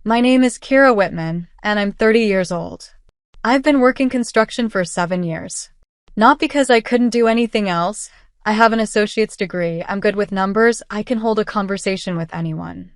My name is Kira Whitman, and I'm 30 years old. I've been working construction for 7 years. Not because I couldn't do anything else. I have an associate's degree, I'm good with numbers, I can hold a conversation with anyone.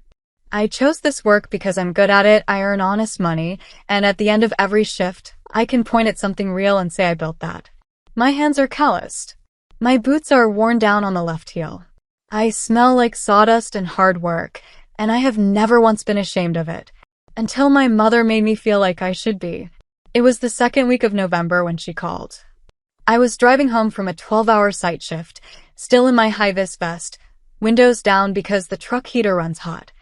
I chose this work because I'm good at it, I earn honest money, and at the end of every shift, I can point at something real and say I built that. My hands are calloused. My boots are worn down on the left heel. I smell like sawdust and hard work, and I have never once been ashamed of it. Until my mother made me feel like I should be. It was the second week of November when she called. I was driving home from a 12-hour site shift, still in my high-vis vest, windows down because the truck heater runs hot.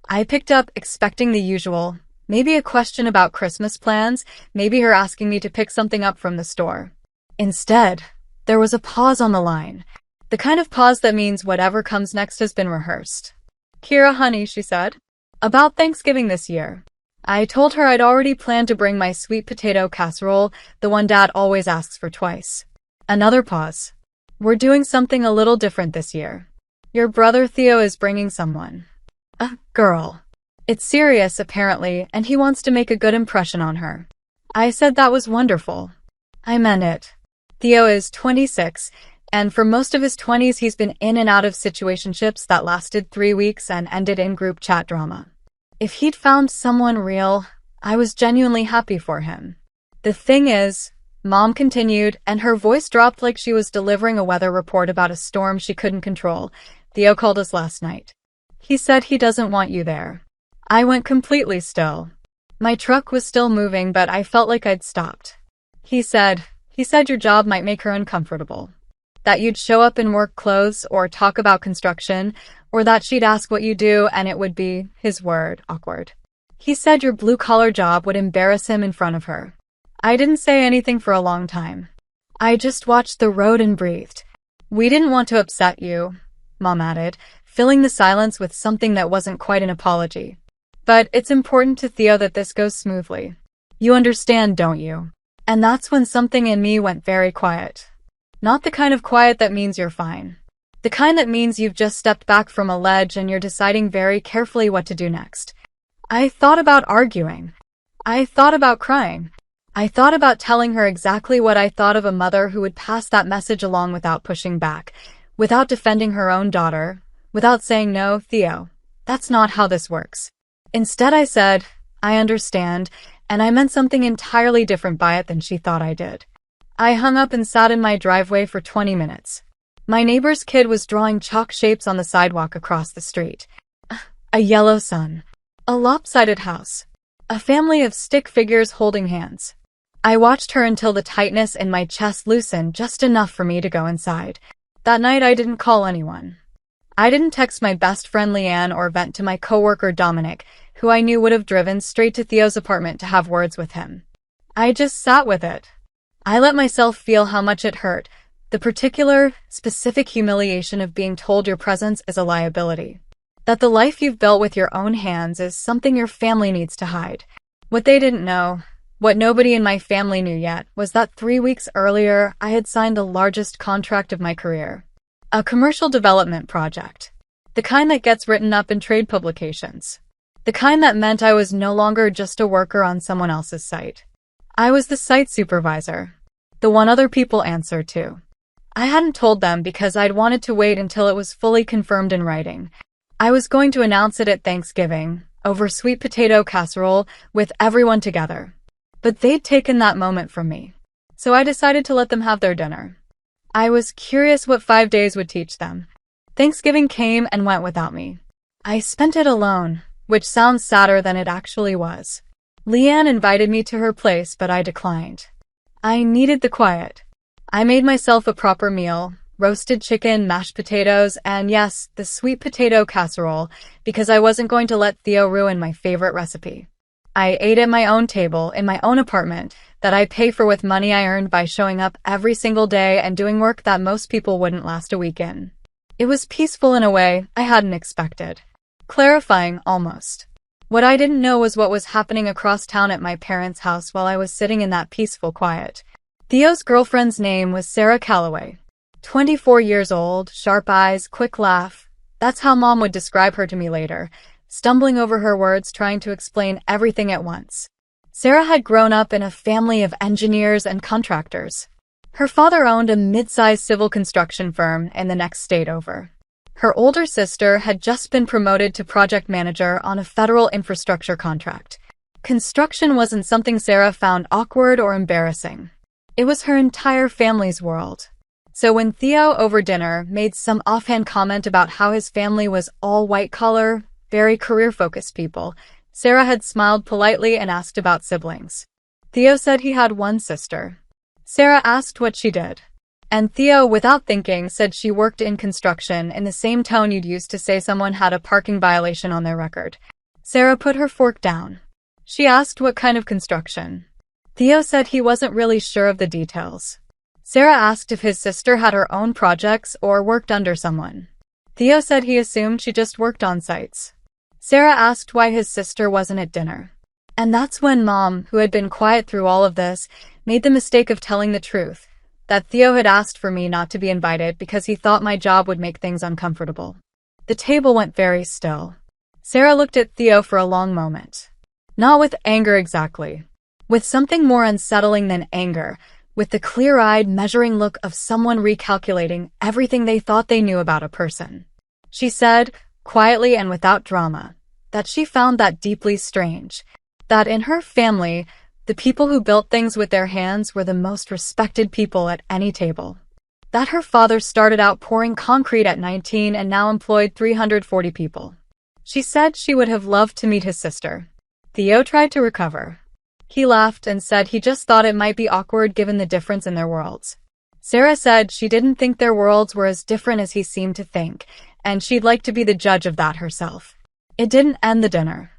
I picked up expecting the usual, maybe a question about Christmas plans, maybe her asking me to pick something up from the store. Instead, there was a pause on the line. The kind of pause that means whatever comes next has been rehearsed. "Kira, honey," she said. "About Thanksgiving this year." I told her I'd already planned to bring my sweet potato casserole, the one Dad always asks for twice. Another pause. "We're doing something a little different this year. Your brother Theo is bringing someone. A girl. It's serious, apparently, and he wants to make a good impression on her." I said that was wonderful. I meant it. Theo is 26, and for most of his 20s he's been in and out of situationships that lasted 3 weeks and ended in group chat drama. If he'd found someone real, I was genuinely happy for him. "The thing is," Mom continued, and her voice dropped like she was delivering a weather report about a storm she couldn't control, "Theo called us last night. He said he doesn't want you there." I went completely still. My truck was still moving, but I felt like I'd stopped. He said your job might make her uncomfortable. That you'd show up in work clothes or talk about construction, or that she'd ask what you do and it would be, his word, awkward. He said your blue-collar job would embarrass him in front of her. I didn't say anything for a long time. I just watched the road and breathed. "We didn't want to upset you," Mom added, filling the silence with something that wasn't quite an apology. "But it's important to Theo that this goes smoothly. You understand, don't you?" And that's when something in me went very quiet. Not the kind of quiet that means you're fine. The kind that means you've just stepped back from a ledge and you're deciding very carefully what to do next. I thought about arguing. I thought about crying. I thought about telling her exactly what I thought of a mother who would pass that message along without pushing back, without defending her own daughter, without saying, "No, Theo, that's not how this works." Instead I said, "I understand," and I meant something entirely different by it than she thought I did. I hung up and sat in my driveway for 20 minutes. My neighbor's kid was drawing chalk shapes on the sidewalk across the street. A yellow sun. A lopsided house. A family of stick figures holding hands. I watched her until the tightness in my chest loosened just enough for me to go inside. That night I didn't call anyone. I didn't text my best friend Leanne or vent to my coworker Dominic, who I knew would have driven straight to Theo's apartment to have words with him. I just sat with it. I let myself feel how much it hurt, the particular, specific humiliation of being told your presence is a liability. That the life you've built with your own hands is something your family needs to hide. What they didn't know, what nobody in my family knew yet, was that 3 weeks earlier I had signed the largest contract of my career. A commercial development project. The kind that gets written up in trade publications. The kind that meant I was no longer just a worker on someone else's site. I was the site supervisor. The one other people answered to. I hadn't told them because I'd wanted to wait until it was fully confirmed in writing. I was going to announce it at Thanksgiving, over sweet potato casserole, with everyone together. But they'd taken that moment from me. So I decided to let them have their dinner. I was curious what 5 days would teach them. Thanksgiving came and went without me. I spent it alone, which sounds sadder than it actually was. Leanne invited me to her place, but I declined. I needed the quiet. I made myself a proper meal, roasted chicken, mashed potatoes, and yes, the sweet potato casserole, because I wasn't going to let Theo ruin my favorite recipe. I ate at my own table, in my own apartment, that I pay for with money I earned by showing up every single day and doing work that most people wouldn't last a week in. It was peaceful in a way I hadn't expected. Clarifying, almost. What I didn't know was what was happening across town at my parents' house while I was sitting in that peaceful quiet. Theo's girlfriend's name was Sarah Calloway. 24 years old, sharp eyes, quick laugh. That's how Mom would describe her to me later. stumbling over her words, trying to explain everything at once. Sarah had grown up in a family of engineers and contractors. Her father owned a mid-sized civil construction firm in the next state over. Her older sister had just been promoted to project manager on a federal infrastructure contract. Construction wasn't something Sarah found awkward or embarrassing. It was her entire family's world. So when Theo over dinner made some offhand comment about how his family was all white-collar, very career-focused people, Sarah had smiled politely and asked about siblings. Theo said he had one sister. Sarah asked what she did. And Theo, without thinking, said she worked in construction in the same tone you'd use to say someone had a parking violation on their record. Sarah put her fork down. She asked what kind of construction. Theo said he wasn't really sure of the details. Sarah asked if his sister had her own projects or worked under someone. Theo said he assumed she just worked on sites. Sarah asked why his sister wasn't at dinner. And that's when Mom, who had been quiet through all of this, made the mistake of telling the truth, that Theo had asked for me not to be invited because he thought my job would make things uncomfortable. The table went very still. Sarah looked at Theo for a long moment. Not with anger exactly. With something more unsettling than anger, with the clear-eyed, measuring look of someone recalculating everything they thought they knew about a person. She said, quietly and without drama, that she found that deeply strange, that in her family, the people who built things with their hands were the most respected people at any table. That her father started out pouring concrete at 19 and now employed 340 people. She said she would have loved to meet his sister. Theo tried to recover. He laughed and said he just thought it might be awkward given the difference in their worlds. Sarah said she didn't think their worlds were as different as he seemed to think, and she'd like to be the judge of that herself. It didn't end the dinner.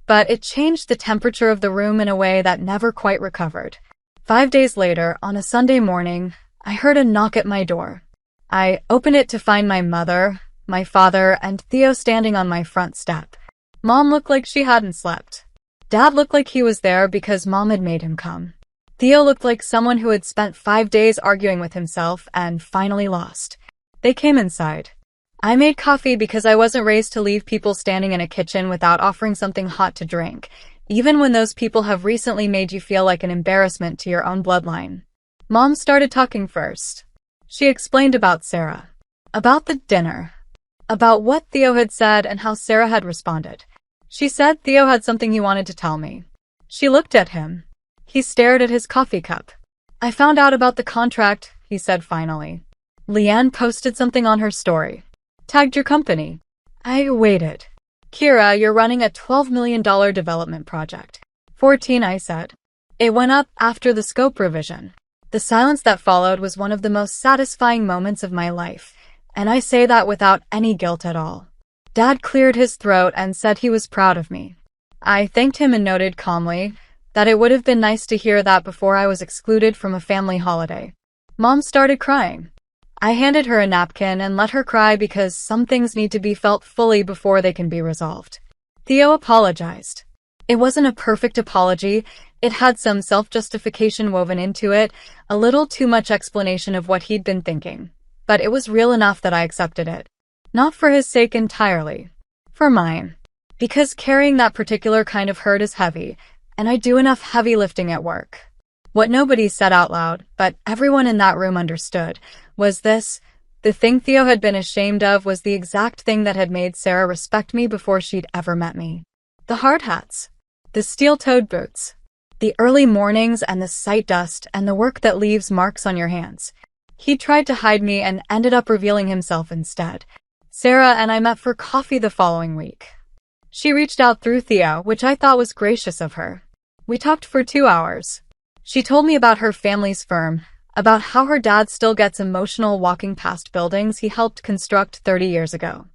But it changed the temperature of the room in a way that never quite recovered. 5 days later, on a Sunday morning, I heard a knock at my door. I opened it to find my mother, my father, and Theo standing on my front step. Mom looked like she hadn't slept. Dad looked like he was there because Mom had made him come. Theo looked like someone who had spent 5 days arguing with himself and finally lost. They came inside. I made coffee because I wasn't raised to leave people standing in a kitchen without offering something hot to drink, even when those people have recently made you feel like an embarrassment to your own bloodline. Mom started talking first. She explained about Sarah, about the dinner, about what Theo had said and how Sarah had responded. She said Theo had something he wanted to tell me. She looked at him. He stared at his coffee cup. I found out about the contract, he said finally. Leanne posted something on her story. Tagged your company. I waited. Kira, you're running a $12 million development project. 14, I said. It went up after the scope revision. The silence that followed was one of the most satisfying moments of my life, and I say that without any guilt at all. Dad cleared his throat and said he was proud of me. I thanked him and noted calmly that it would have been nice to hear that before I was excluded from a family holiday. Mom started crying. I handed her a napkin and let her cry because some things need to be felt fully before they can be resolved. Theo apologized. It wasn't a perfect apology. It had some self-justification woven into it, a little too much explanation of what he'd been thinking. But it was real enough that I accepted it. Not for his sake entirely. For mine. Because carrying that particular kind of hurt is heavy, and I do enough heavy lifting at work. What nobody said out loud, but everyone in that room understood, was this: the thing Theo had been ashamed of was the exact thing that had made Sarah respect me before she'd ever met me. The hard hats. The steel-toed boots. The early mornings and the sight dust and the work that leaves marks on your hands. He tried to hide me and ended up revealing himself instead. Sarah and I met for coffee the following week. She reached out through Theo, which I thought was gracious of her. We talked for 2 hours. She told me about her family's firm, about how her dad still gets emotional walking past buildings he helped construct 30 years ago.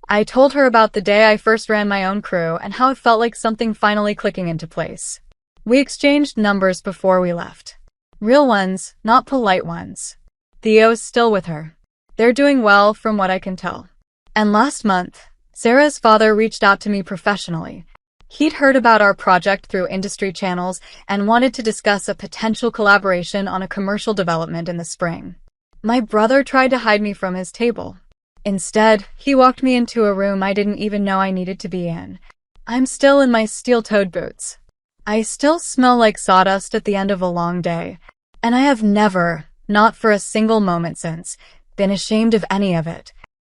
I told her about the day I first ran my own crew and how it felt like something finally clicking into place. We exchanged numbers before we left. Real ones, not polite ones. Theo's still with her. They're doing well from what I can tell. And last month, Sarah's father reached out to me professionally. He'd heard about our project through industry channels and wanted to discuss a potential collaboration on a commercial development in the spring. My brother tried to hide me from his table. Instead, he walked me into a room I didn't even know I needed to be in. I'm still in my steel-toed boots. I still smell like sawdust at the end of a long day, and I have never, not for a single moment since, been ashamed of any of it.